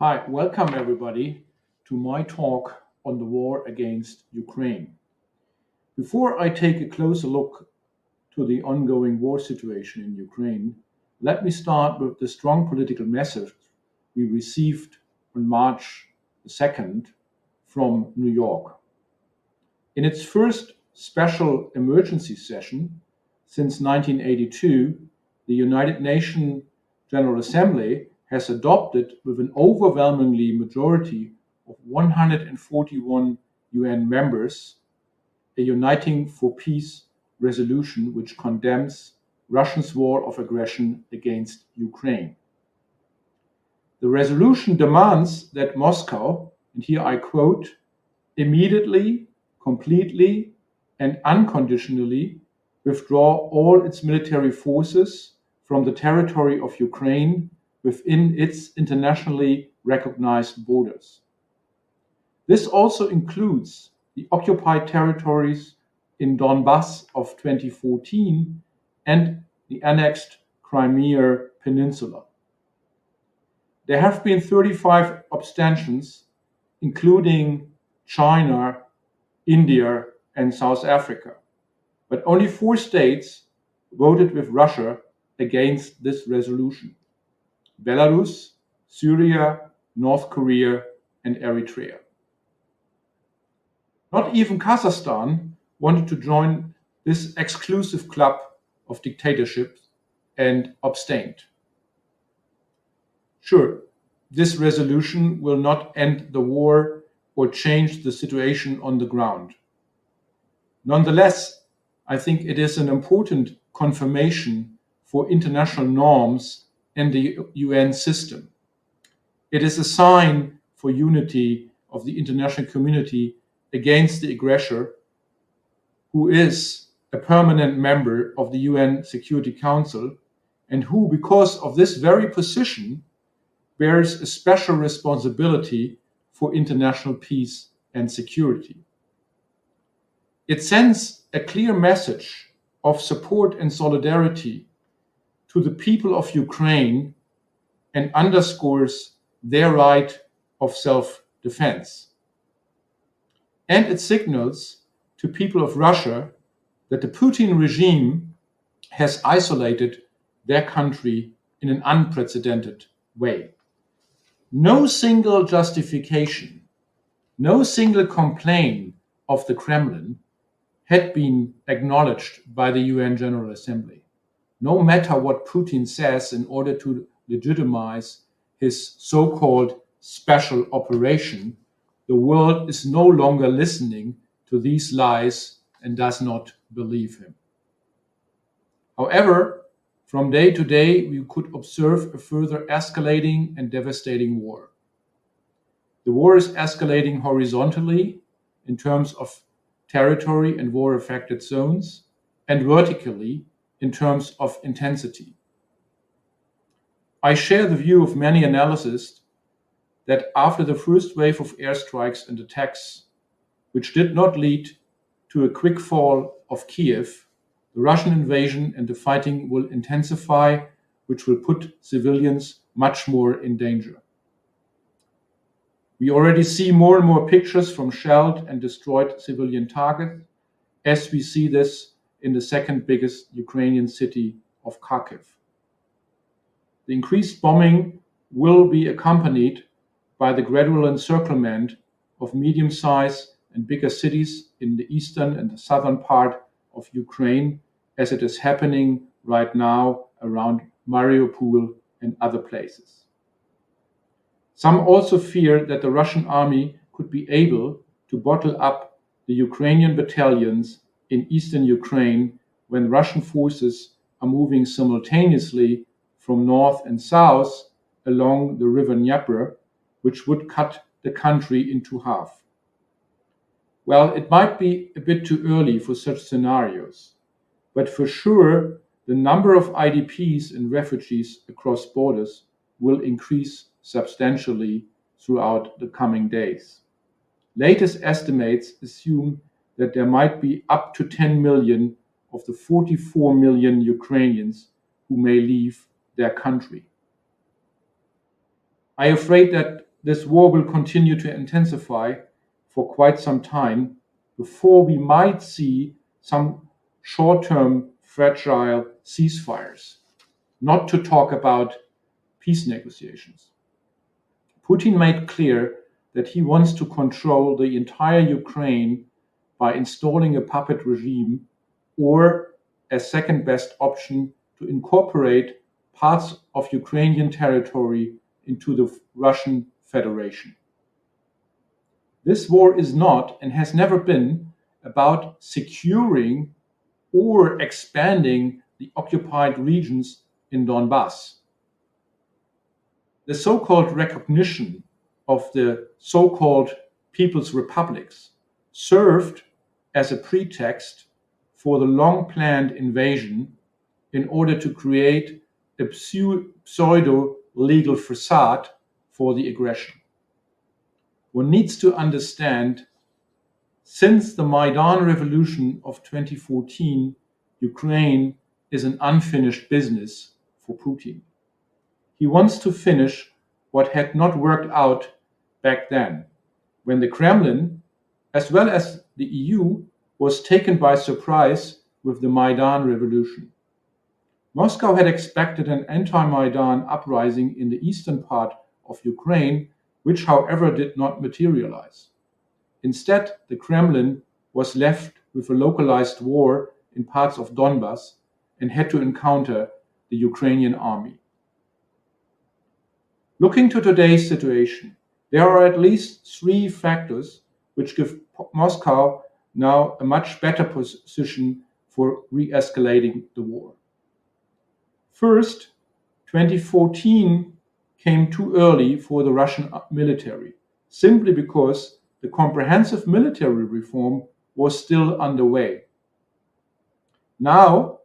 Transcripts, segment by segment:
Hi, welcome everybody to my talk on the war against Ukraine. Before I take a closer look to the ongoing war situation in Ukraine, let me start with the strong political message we received on March 2nd from New York. In its first special emergency session since 1982, the United Nations General Assembly has adopted, with an overwhelmingly majority of 141 UN members, a Uniting for Peace resolution which condemns Russia's war of aggression against Ukraine. The resolution demands that Moscow, and here I quote, immediately, completely, and unconditionally withdraw all its military forces from the territory of Ukraine within its internationally recognized borders. This also includes the occupied territories in Donbass of 2014 and the annexed Crimea Peninsula. There have been 35 abstentions, including China, India, and South Africa, but only 4 states voted with Russia against this resolution: Belarus, Syria, North Korea, and Eritrea. Not even Kazakhstan wanted to join this exclusive club of dictatorships and abstained. Sure, this resolution will not end the war or change the situation on the ground. Nonetheless, I think it is an important confirmation for international norms and the UN system. It is a sign for unity of the international community against the aggressor, who is a permanent member of the UN Security Council and who, because of this very position, bears a special responsibility for international peace and security. It sends a clear message of support and solidarity to the people of Ukraine and underscores their right of self-defense. And it signals to people of Russia that the Putin regime has isolated their country in an unprecedented way. No single justification, no single complaint of the Kremlin had been acknowledged by the UN General Assembly. No matter what Putin says in order to legitimize his so-called special operation, the world is no longer listening to these lies and does not believe him. However, from day to day, we could observe a further escalating and devastating war. The war is escalating horizontally in terms of territory and war-affected zones, and vertically in terms of intensity. I share the view of many analysts that after the first wave of airstrikes and attacks, which did not lead to a quick fall of Kiev, the Russian invasion and the fighting will intensify, which will put civilians much more in danger. We already see more and more pictures from shelled and destroyed civilian targets, as we see this in the second biggest Ukrainian city of Kharkiv. The increased bombing will be accompanied by the gradual encirclement of medium-sized and bigger cities in the eastern and the southern part of Ukraine, as it is happening right now around Mariupol and other places. Some also fear that the Russian army could be able to bottle up the Ukrainian battalions in eastern Ukraine when Russian forces are moving simultaneously from north and south along the river Dnieper, which would cut the country into half. Well, it might be a bit too early for such scenarios, but for sure the number of IDPs and refugees across borders will increase substantially throughout the coming days. Latest estimates assume that there might be up to 10 million of the 44 million Ukrainians who may leave their country. I am afraid that this war will continue to intensify for quite some time before we might see some short-term fragile ceasefires, not to talk about peace negotiations. Putin made clear that he wants to control the entire Ukraine by installing a puppet regime, or, as second best option, to incorporate parts of Ukrainian territory into the Russian Federation. This war is not and has never been about securing or expanding the occupied regions in Donbass. The so-called recognition of the so-called People's Republics served as a pretext for the long-planned invasion in order to create a pseudo-legal facade for the aggression. One needs to understand, since the Maidan revolution of 2014, Ukraine is an unfinished business for Putin. He wants to finish what had not worked out back then, when the Kremlin, as well as the EU, was taken by surprise with the Maidan revolution. Moscow had expected an anti-Maidan uprising in the eastern part of Ukraine, which, however, did not materialize. Instead, the Kremlin was left with a localized war in parts of Donbass and had to encounter the Ukrainian army. Looking to today's situation, there are at least three factors which give Moscow now a much better position for re-escalating the war. First, 2014 came too early for the Russian military, simply because the comprehensive military reform was still underway. Now,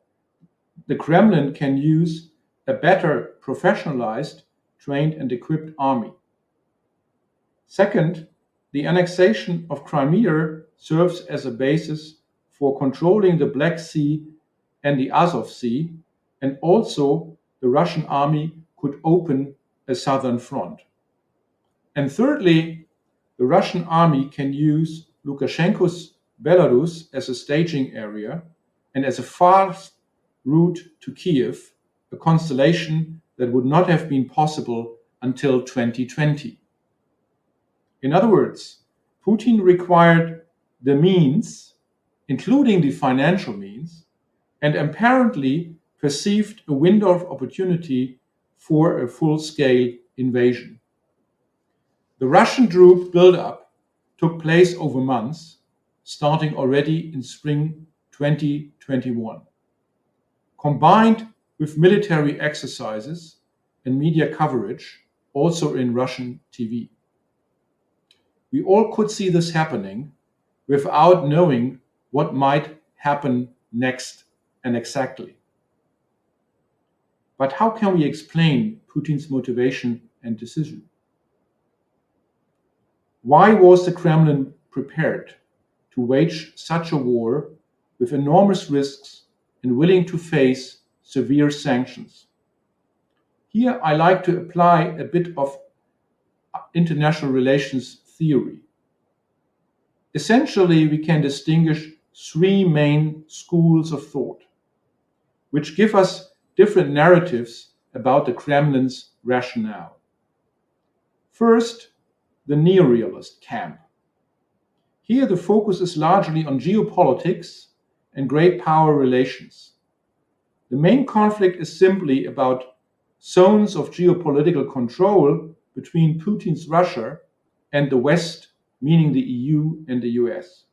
the Kremlin can use a better professionalized, trained and equipped army. Second, the annexation of Crimea serves as a basis for controlling the Black Sea and the Azov Sea, and also the Russian army could open a southern front. And thirdly, the Russian army can use Lukashenko's Belarus as a staging area and as a fast route to Kiev, a constellation that would not have been possible until 2020. In other words, Putin required the means, including the financial means, and apparently perceived a window of opportunity for a full-scale invasion. The Russian troop build-up took place over months, starting already in spring 2021, combined with military exercises and media coverage, also in Russian TV. We all could see this happening without knowing what might happen next and exactly. But how can we explain Putin's motivation and decision? Why was the Kremlin prepared to wage such a war with enormous risks and willing to face severe sanctions? Here I like to apply a bit of international relations theory. Essentially, we can distinguish three main schools of thought, which give us different narratives about the Kremlin's rationale. First, the neorealist camp. Here the focus is largely on geopolitics and great power relations. The main conflict is simply about zones of geopolitical control between Putin's Russia and the West, meaning the EU and the US.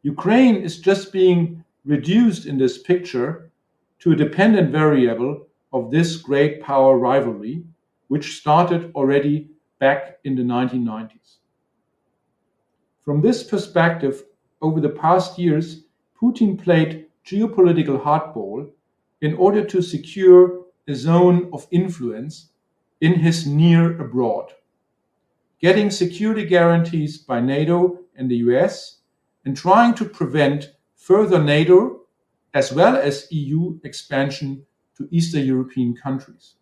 Ukraine is just being reduced in this picture to a dependent variable of this great power rivalry, which started already back in the 1990s. From this perspective, over the past years, Putin played geopolitical hardball in order to secure a zone of influence in his near abroad, getting security guarantees by NATO and the US, and trying to prevent further NATO as well as EU expansion to Eastern European countries.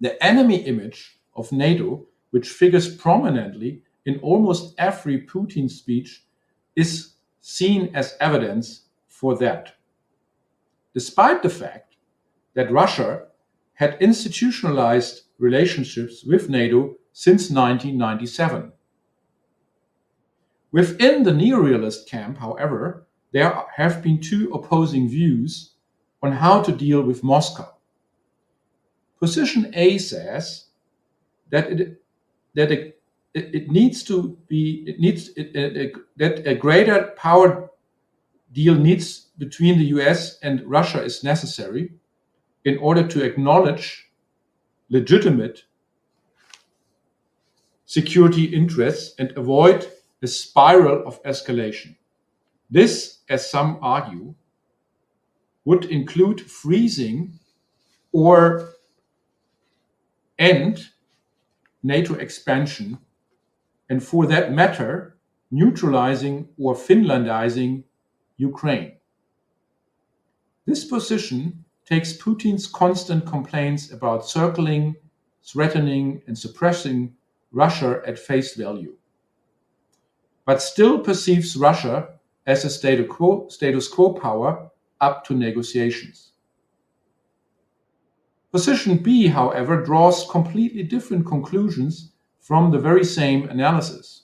The enemy image of NATO, which figures prominently in almost every Putin speech, is seen as evidence for that. Despite the fact that Russia had institutionalized relationships with NATO since 1997. Within the neorealist camp, however, there have been two opposing views on how to deal with Moscow. Position A says that that a greater power deal needs between the US and Russia is necessary in order to acknowledge legitimate security interests and avoid a spiral of escalation. This, as some argue, would include freezing or end NATO expansion, and for that matter, neutralizing or Finlandizing Ukraine. This position takes Putin's constant complaints about circling, threatening, and suppressing Russia at face value, but still perceives Russia as a status quo power up to negotiations. Position B, however, draws completely different conclusions from the very same analysis.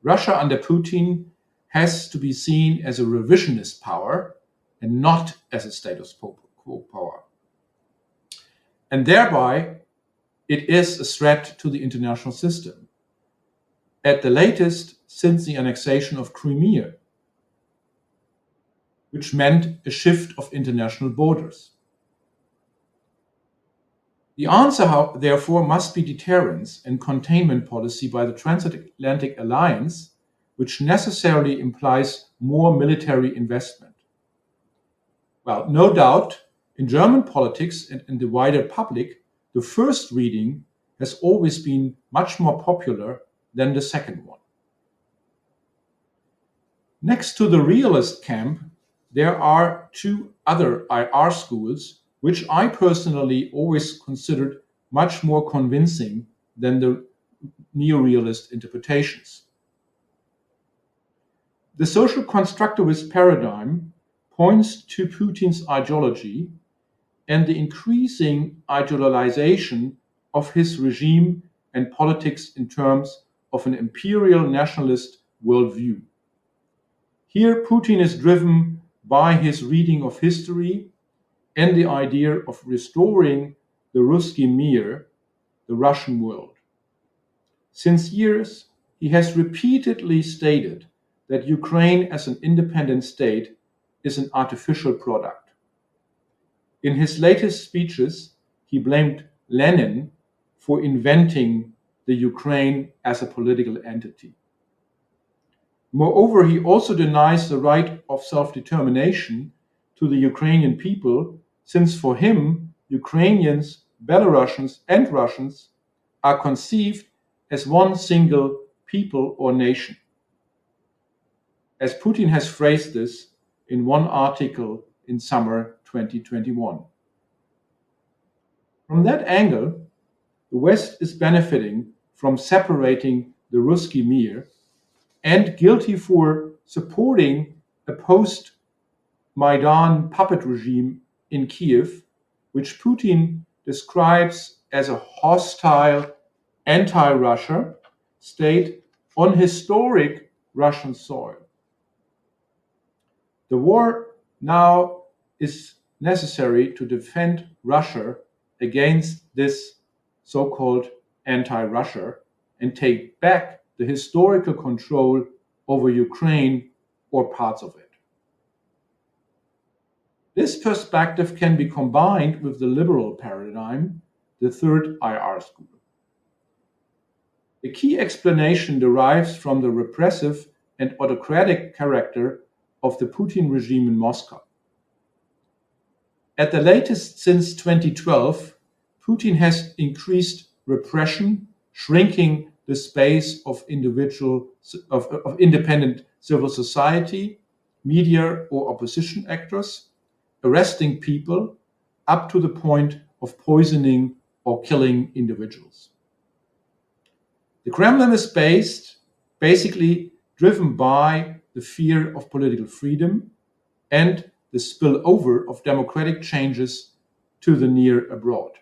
Russia under Putin has to be seen as a revisionist power and not as a status quo power. And thereby, it is a threat to the international system, at the latest since the annexation of Crimea, which meant a shift of international borders. The answer, therefore, must be deterrence and containment policy by the transatlantic alliance, which necessarily implies more military investment. Well, no doubt, in German politics and in the wider public, the first reading has always been much more popular than the second one. Next to the realist camp, there are two other IR schools, which I personally always considered much more convincing than the neorealist interpretations. The social constructivist paradigm points to Putin's ideology and the increasing idealization of his regime and politics in terms of an imperial nationalist worldview. Here, Putin is driven by his reading of history and the idea of restoring the Ruski Mir, the Russian world. Since years, he has repeatedly stated that Ukraine as an independent state is an artificial product. In his latest speeches, he blamed Lenin for inventing the Ukraine as a political entity. Moreover, he also denies the right of self-determination to the Ukrainian people, since for him, Ukrainians, Belarusians, and Russians are conceived as one single people or nation. As Putin has phrased this in one article in summer 2021. From that angle, the West is benefiting from separating the Ruski Mir and guilty for supporting a post-Maidan puppet regime in Kiev, which Putin describes as a hostile anti-Russia state on historic Russian soil. The war now is necessary to defend Russia against this so-called anti-Russia and take back the historical control over Ukraine or parts of it. This perspective can be combined with the liberal paradigm, the third IR school. The key explanation derives from the repressive and autocratic character of the Putin regime in Moscow. At the latest since 2012, Putin has increased repression, shrinking the space of independent civil society, media or opposition actors, arresting people up to the point of poisoning or killing individuals. The Kremlin is basically driven by the fear of political freedom and the spillover of democratic changes to the near abroad.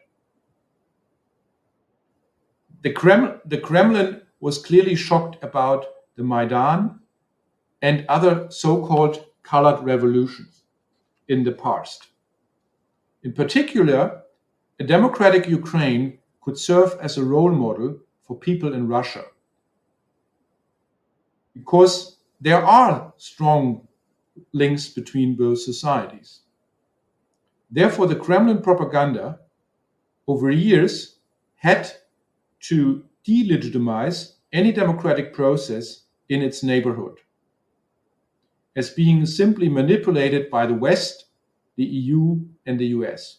The Kremlin was clearly shocked about the Maidan and other so-called colored revolutions in the past. In particular, a democratic Ukraine could serve as a role model for people in Russia, because there are strong links between both societies. Therefore, the Kremlin propaganda over years had to delegitimize any democratic process in its neighborhood as being simply manipulated by the West, the EU, and the US.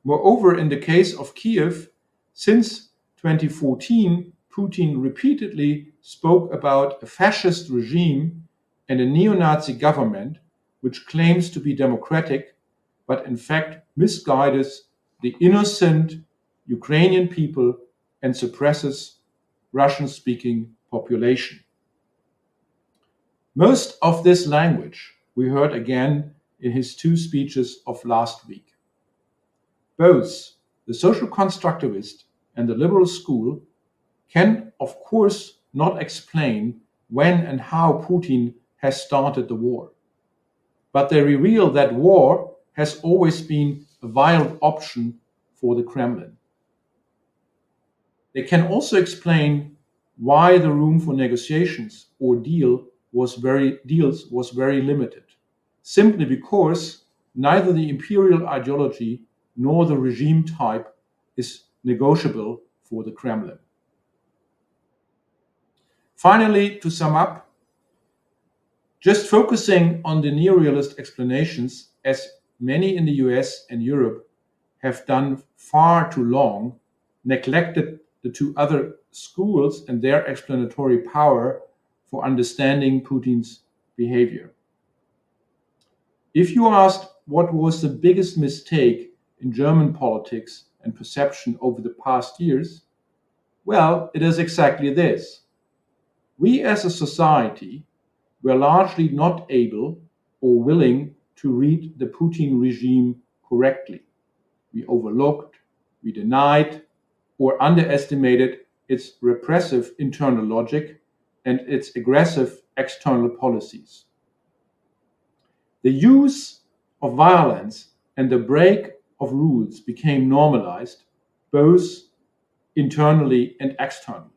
Moreover, in the case of Kiev, since 2014, Putin repeatedly spoke about a fascist regime and a neo-Nazi government which claims to be democratic, but in fact misguides the innocent Ukrainian people and suppresses Russian-speaking population. Most of this language we heard again in his two speeches of last week. Both the social constructivist and the liberal school can, of course, not explain when and how Putin has started the war. But they reveal that war has always been a viable option for the Kremlin. They can also explain why the room for negotiations or deals was very limited, simply because neither the imperial ideology nor the regime type is negotiable for the Kremlin. Finally, to sum up, just focusing on the neorealist explanations, as many in the US and Europe have done far too long, neglected the two other schools and their explanatory power for understanding Putin's behavior. If you asked what was the biggest mistake in German politics and perception over the past years, well, it is exactly this. We as a society were largely not able or willing to read the Putin regime correctly. We overlooked, we denied, or underestimated its repressive internal logic and its aggressive external policies. The use of violence and the break of rules became normalized, both internally and externally.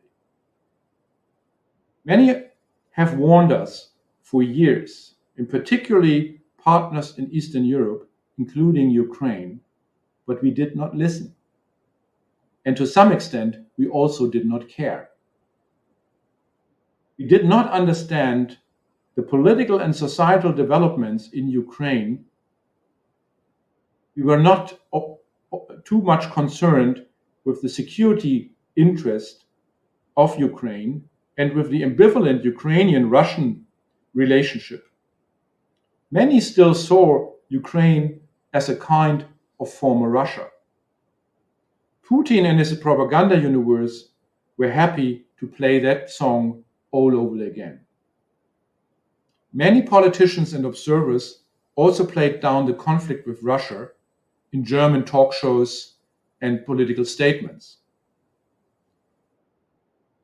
Many have warned us for years, in particularly partners in Eastern Europe, including Ukraine, but we did not listen. And to some extent, we also did not care. We did not understand the political and societal developments in Ukraine. We were not too much concerned with the security interest of Ukraine and with the ambivalent Ukrainian-Russian relationship. Many still saw Ukraine as a kind of former Russia. Putin and his propaganda universe were happy to play that song all over again. Many politicians and observers also played down the conflict with Russia in German talk shows and political statements.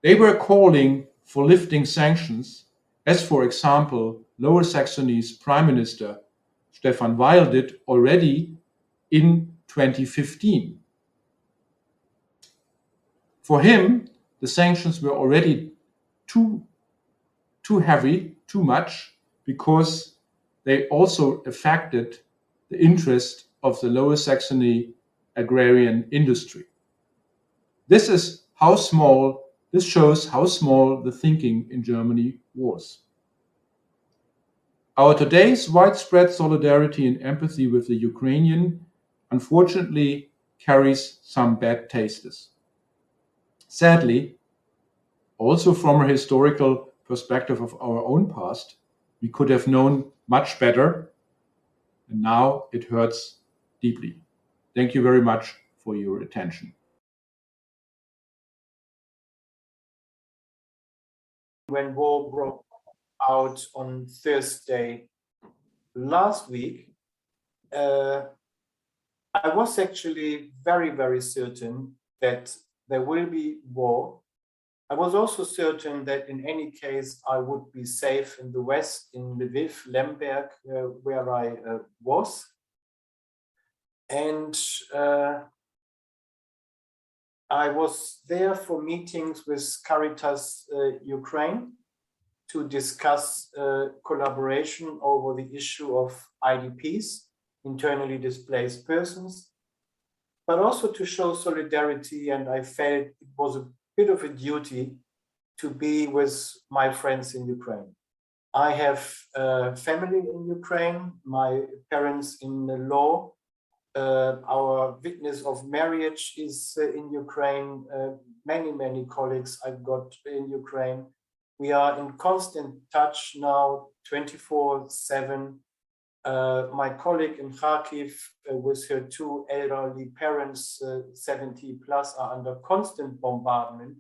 They were calling for lifting sanctions, as for example, Lower Saxony's Prime Minister Stefan Weil did already in 2015. For him, the sanctions were already too heavy, too much, because they also affected the interest of the Lower Saxony agrarian industry. This shows how small the thinking in Germany was. Our today's widespread solidarity and empathy with the Ukrainian, unfortunately, carries some bad tastes. Sadly, also from a historical perspective of our own past, we could have known much better, and now it hurts deeply. Thank you very much for your attention. When war broke out on Thursday last week, I was actually very, very certain that there will be war. I was also certain that in any case, I would be safe in the West, in Lviv, Lemberg, where I was. And I was there for meetings with Caritas Ukraine to discuss collaboration over the issue of IDPs, internally displaced persons, but also to show solidarity. And I felt it was a bit of a duty to be with my friends in Ukraine. I have family in Ukraine, my parents in the law, our witness of marriage is in Ukraine, many colleagues I've got in Ukraine. We are in constant touch now, 24/7. My colleague in Kharkiv with her two elderly parents, 70 plus, are under constant bombardment.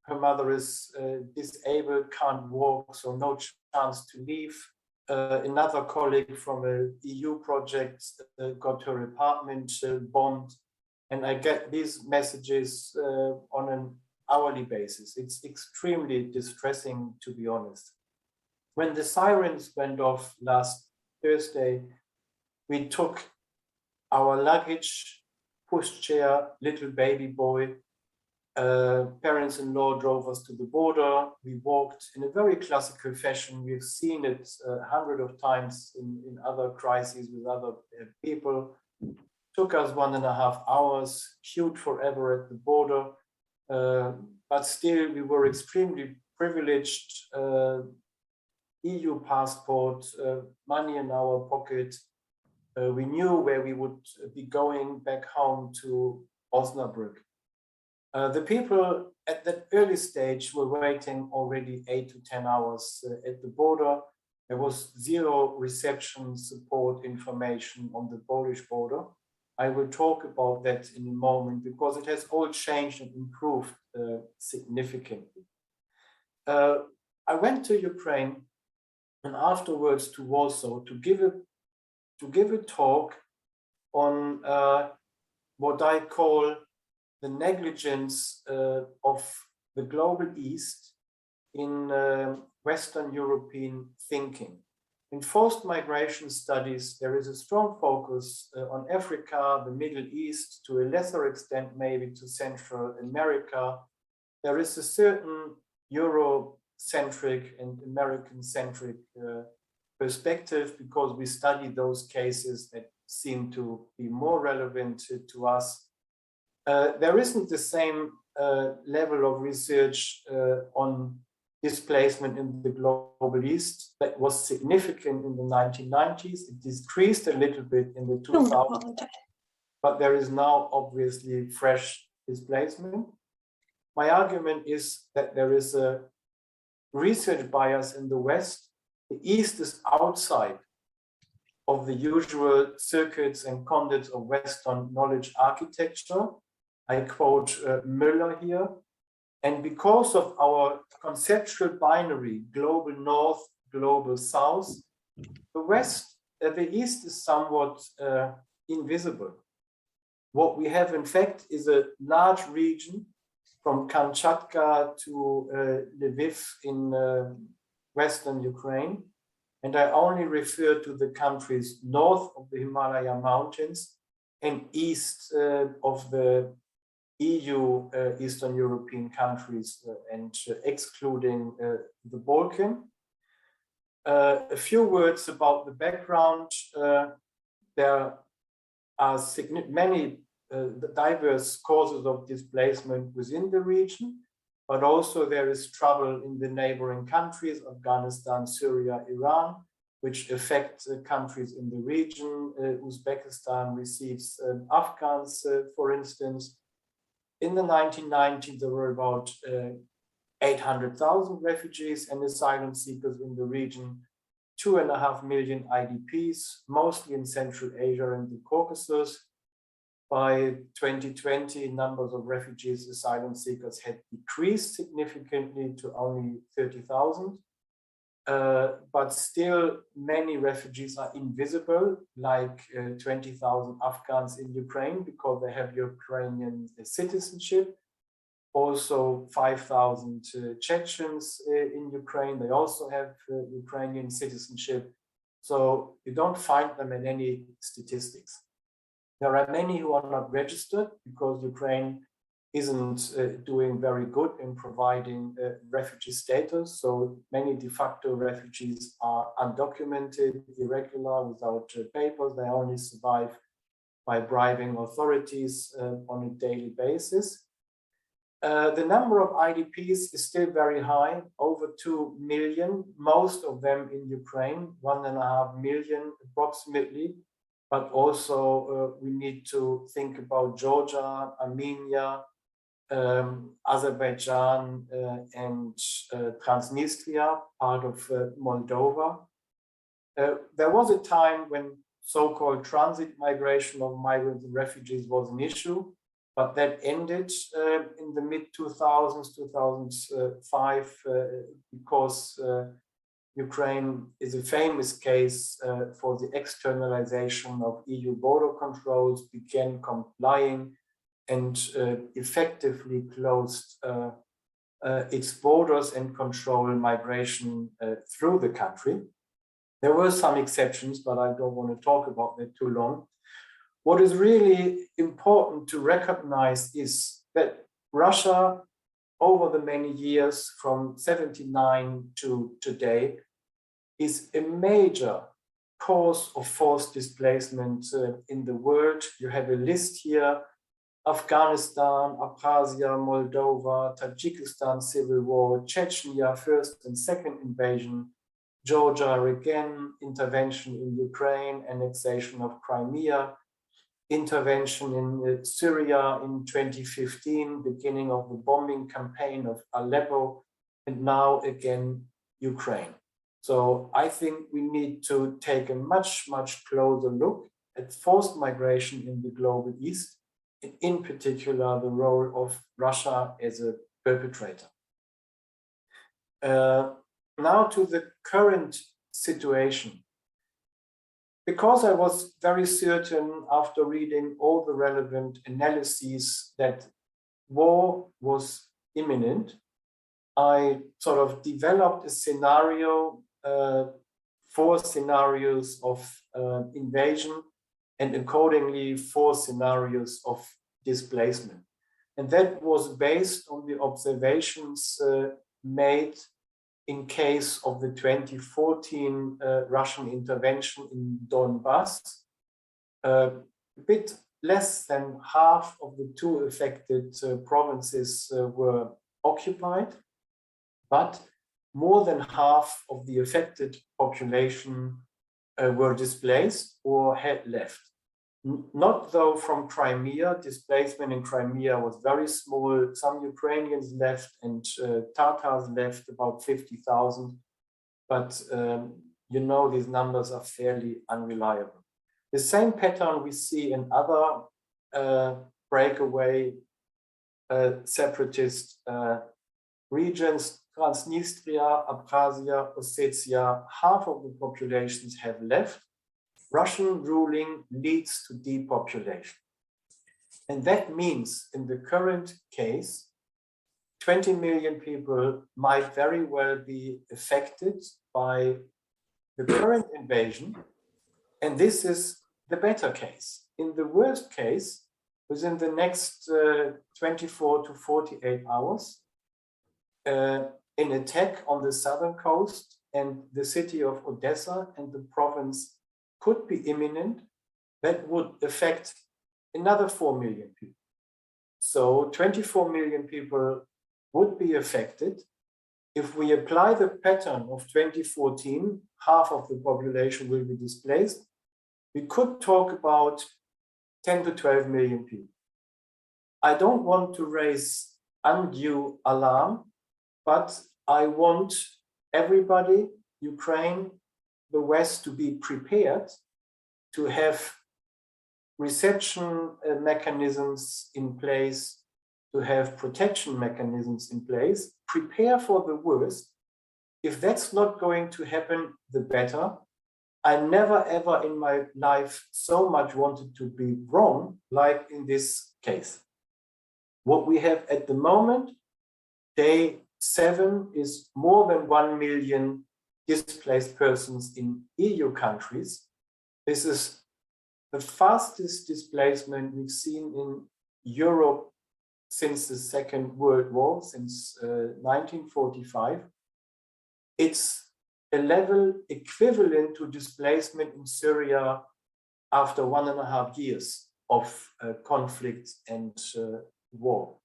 Her mother is disabled, can't walk, so no chance to leave. Another colleague from an EU project got her apartment bombed. And I get these messages on an hourly basis. It's extremely distressing, to be honest. When the sirens went off last Thursday, we took our luggage, pushchair, little baby boy. Parents-in-law drove us to the border. We walked in a very classical fashion. We've seen it 100 of times in other crises with other people. Took us 1.5 hours, queued forever at the border. But still, we were extremely privileged. EU passport, money in our pocket. We knew where we would be going back home to Osnabrück. The people at that early stage were waiting already 8 to 10 hours at the border. There was zero reception support information on the Polish border. I will talk about that in a moment because it has all changed and improved significantly. I went to Ukraine and afterwards to Warsaw to give a talk on what I call the negligence of the Global East in Western European thinking. In forced migration studies, there is a strong focus on Africa, the Middle East, to a lesser extent maybe to Central America. There is a certain Eurocentric and American-centric perspective because we study those cases that seem to be more relevant to us. There isn't the same level of research on displacement in the Global East that was significant in the 1990s. It decreased a little bit in the 2000s, but there is now obviously fresh displacement. My argument is that there is a research bias in the West. The East is outside of the usual circuits and conduits of Western knowledge architecture. I quote Müller here. And because of our conceptual binary, global North, global South, the East is somewhat invisible. What we have, in fact, is a large region from Kamchatka to Lviv in Western Ukraine. And I only refer to the countries north of the Himalaya mountains and east of the EU, Eastern European countries, and excluding the Balkan. A few words about the background. There are many diverse causes of displacement within the region, but also there is trouble in the neighboring countries, Afghanistan, Syria, Iran, which affect countries in the region. Uzbekistan receives Afghans, for instance. In the 1990s, there were about 800,000 refugees and asylum seekers in the region, 2.5 million IDPs, mostly in Central Asia and the Caucasus. by 2020, numbers of refugees, asylum seekers had decreased significantly to only 30,000. But still, many refugees are invisible, like 20,000 Afghans in Ukraine, because they have Ukrainian citizenship. Also, 5,000 Chechens in Ukraine, they also have Ukrainian citizenship. So you don't find them in any statistics. There are many who are not registered because Ukraine isn't doing very good in providing refugee status. So many de facto refugees are undocumented, irregular, without papers. They only survive by bribing authorities on a daily basis. The number of IDPs is still very high, over 2 million, most of them in Ukraine, 1.5 million approximately. But also we need to think about Georgia, Armenia, Azerbaijan and Transnistria, part of Moldova. There was a time when so-called transit migration of migrants and refugees was an issue, but that ended in the mid-2000s, 2005, because Ukraine is a famous case for the externalization of EU border controls, began complying and effectively closed its borders and controlled migration through the country. There were some exceptions, but I don't want to talk about that too long. What is really important to recognize is that Russia, over the many years from 79 to today, is a major cause of forced displacement in the world. You have a list here: Afghanistan, Abkhazia, Moldova, Tajikistan civil war, Chechnya first and second invasion, Georgia again, intervention in Ukraine, annexation of Crimea, intervention in Syria in 2015, beginning of the bombing campaign of Aleppo, and now again Ukraine. So I think we need to take a much, much closer look at forced migration in the global East, and in particular the role of Russia as a perpetrator. Now to the current situation. Because I was very certain after reading all the relevant analyses that war was imminent, I sort of developed a scenario, 4 scenarios of invasion, and accordingly 4 scenarios of displacement. And that was based on the observations made in case of the 2014 Russian intervention in Donbass. A bit less than half of the 2 affected provinces were occupied, but more than half of the affected population were displaced or had left. Not though from Crimea. Displacement in Crimea was very small. Some Ukrainians left and Tatars left, about 50,000. But you know, these numbers are fairly unreliable. The same pattern we see in other breakaway separatist regions, Transnistria, Abkhazia, Ossetia. Half of the populations have left. Russian ruling leads to depopulation. And that means in the current case, 20 million people might very well be affected by the current invasion. And this is the better case. In the worst case, within the next 24 to 48 hours, an attack on the southern coast and the city of Odessa and the province could be imminent. That would affect another 4 million people. So 24 million people would be affected. If we apply the pattern of 2014, half of the population will be displaced. We could talk about 10 to 12 million people. I don't want to raise undue alarm, but I want everybody, Ukraine, the West, to be prepared to have reception mechanisms in place, to have protection mechanisms in place, prepare for the worst. If that's not going to happen, the better. I never ever in my life so much wanted to be wrong like in this case. What we have at the moment, day 7, is more than 1 million displaced persons in EU countries. This is the fastest displacement we've seen in Europe since the Second World War, since 1945. It's a level equivalent to displacement in Syria after 1.5 years of conflict and war.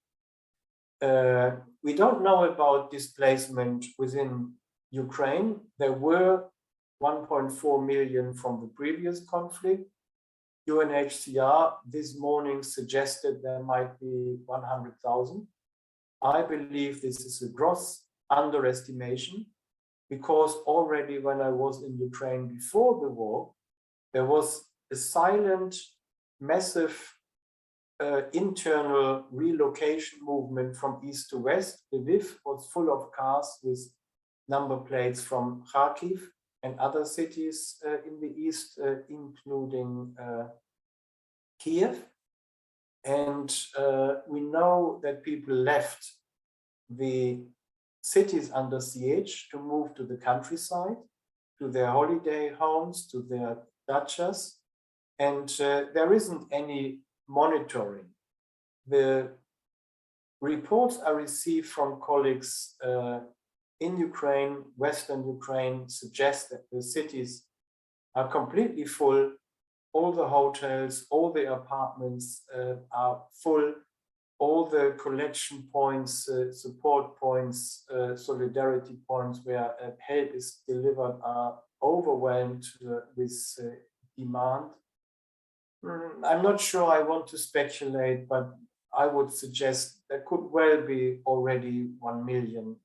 We don't know about displacement within Ukraine. There were 1.4 million from the previous conflict. UNHCR this morning suggested there might be 100,000. I believe this is a gross underestimation, because already when I was in Ukraine before the war, there was a silent, massive internal relocation movement from east to west. Lviv was full of cars with number plates from Kharkiv and other cities in the east, including Kiev. And we know that people left the cities under siege to move to the countryside, to their holiday homes, to their dachas, and there isn't any monitoring. The reports I received from colleagues in Ukraine, Western Ukraine, suggest that the cities are completely full. All the hotels, all the apartments are full. All the collection points, support points, solidarity points where help is delivered are overwhelmed with demand. I'm not sure I want to speculate, but I would suggest there could well be already 1 million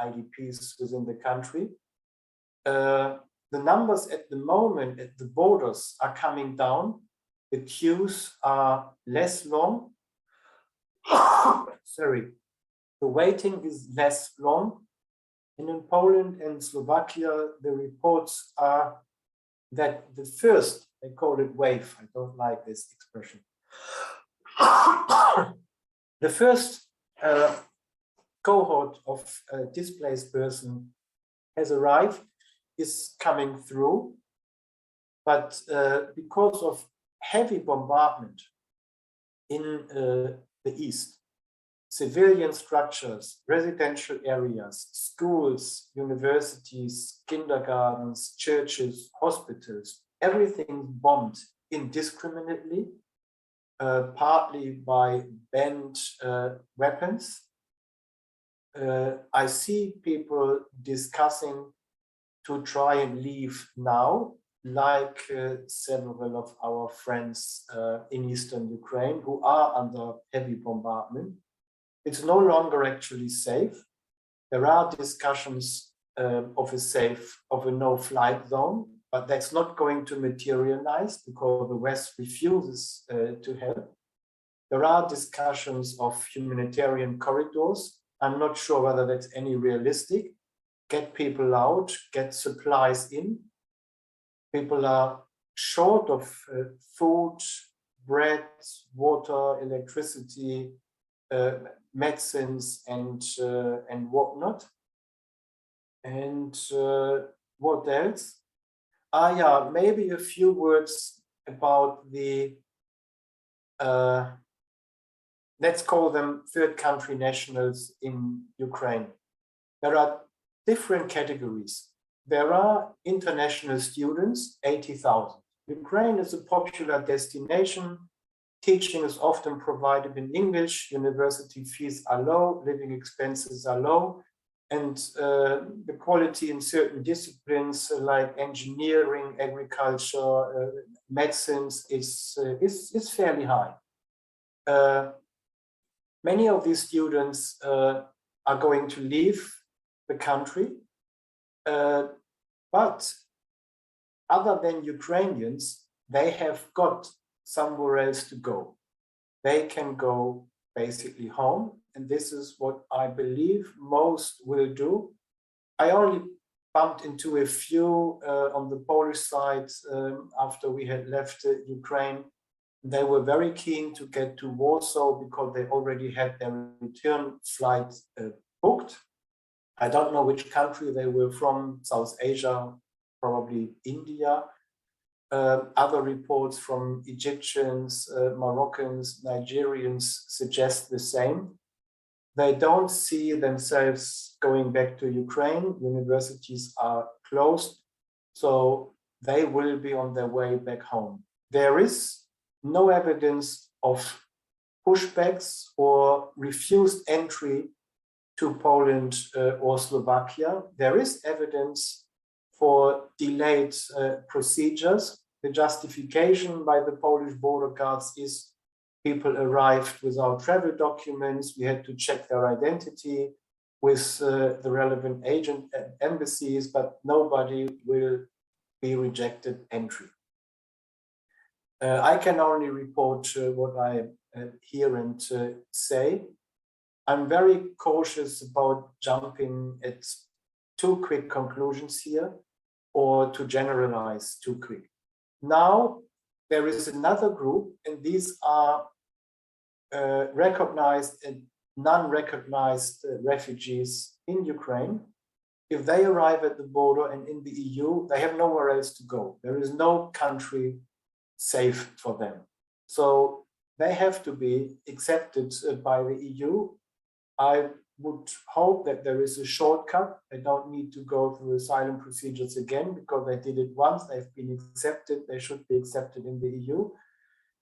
IDPs within the country. The numbers at the moment at the borders are coming down. The queues are less long. Sorry, the waiting is less long. And in Poland and Slovakia, the reports are that the first, they call it wave, I don't like this expression. The first cohort of displaced person has arrived, is coming through, but because of heavy bombardment in the east, civilian structures, residential areas, schools, universities, kindergartens, churches, hospitals, everything bombed indiscriminately, partly by banned weapons. I see people discussing to try and leave now, like several of our friends in eastern Ukraine who are under heavy bombardment. It's no longer actually safe. There are discussions of a no-flight zone, but that's not going to materialize because the West refuses to help. There are discussions of humanitarian corridors. I'm not sure whether that's any realistic. Get people out, get supplies in. People are short of food, bread, water, electricity, medicines, and whatnot. And what else? Yeah, maybe a few words about the, let's call them third country nationals in Ukraine. There are different categories. There are international students, 80,000. Ukraine is a popular destination. Teaching is often provided in English. University fees are low, living expenses are low, and the quality in certain disciplines like engineering, agriculture, medicines is fairly high. Many of these students are going to leave the country, but other than Ukrainians, they have got somewhere else to go. They can go basically home, and this is what I believe most will do. I only bumped into a few on the Polish side after we had left Ukraine. They were very keen to get to Warsaw because they already had their return flight booked. I don't know which country they were from, South Asia, probably India. Other reports from Egyptians, Moroccans, Nigerians suggest the same. They don't see themselves going back to Ukraine. Universities are closed, so they will be on their way back home. There is no evidence of pushbacks or refused entry to Poland or Slovakia. There is evidence for delayed procedures. The justification by the Polish border guards is people arrived without travel documents. We had to check their identity with the relevant embassies, but nobody will be rejected entry. I can only report what I hear and say. I'm very cautious about jumping at too quick conclusions here or to generalize too quick. Now, there is another group, and these are recognized and non-recognized refugees in Ukraine. If they arrive at the border and in the EU, they have nowhere else to go. There is no country safe for them. So they have to be accepted by the EU. I would hope that there is a shortcut. They don't need to go through asylum procedures again because they did it once, they've been accepted, they should be accepted in the EU.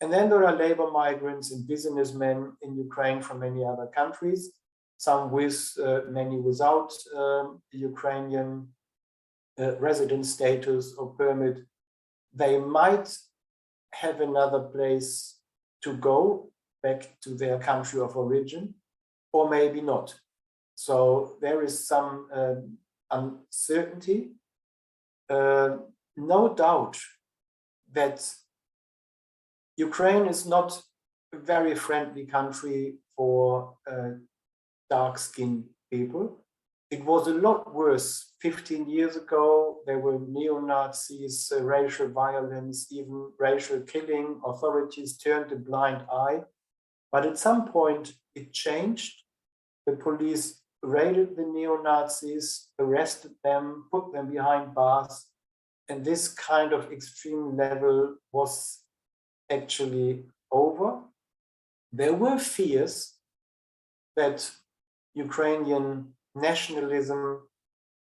And then there are labor migrants and businessmen in Ukraine from many other countries, some with, many without Ukrainian resident status or permit. They might have another place to go back to their country of origin, or maybe not. So there is some uncertainty. No doubt that Ukraine is not a very friendly country for dark-skinned people. It was a lot worse 15 years ago. There were neo-Nazis, racial violence, even racial killing. Authorities turned a blind eye. But at some point, it changed. The police raided the neo-Nazis, arrested them, put them behind bars, and this kind of extreme level was actually over. There were fears that Ukrainian nationalism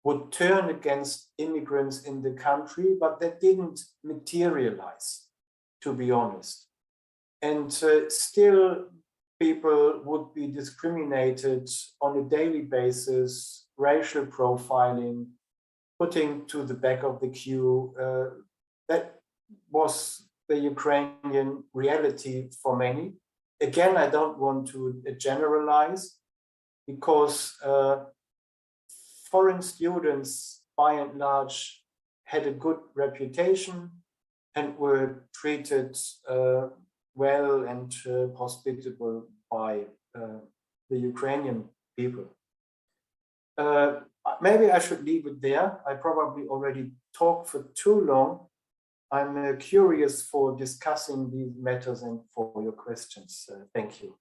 would turn against immigrants in the country, but that didn't materialize, to be honest. And still, people would be discriminated on a daily basis, racial profiling, putting to the back of the queue. That was the Ukrainian reality for many. Again, I don't want to generalize because foreign students, by and large, had a good reputation and were treated well and hospitable by the Ukrainian people. Maybe I should leave it there. I probably already talked for too long. I'm curious for discussing these matters and for your questions. Thank you.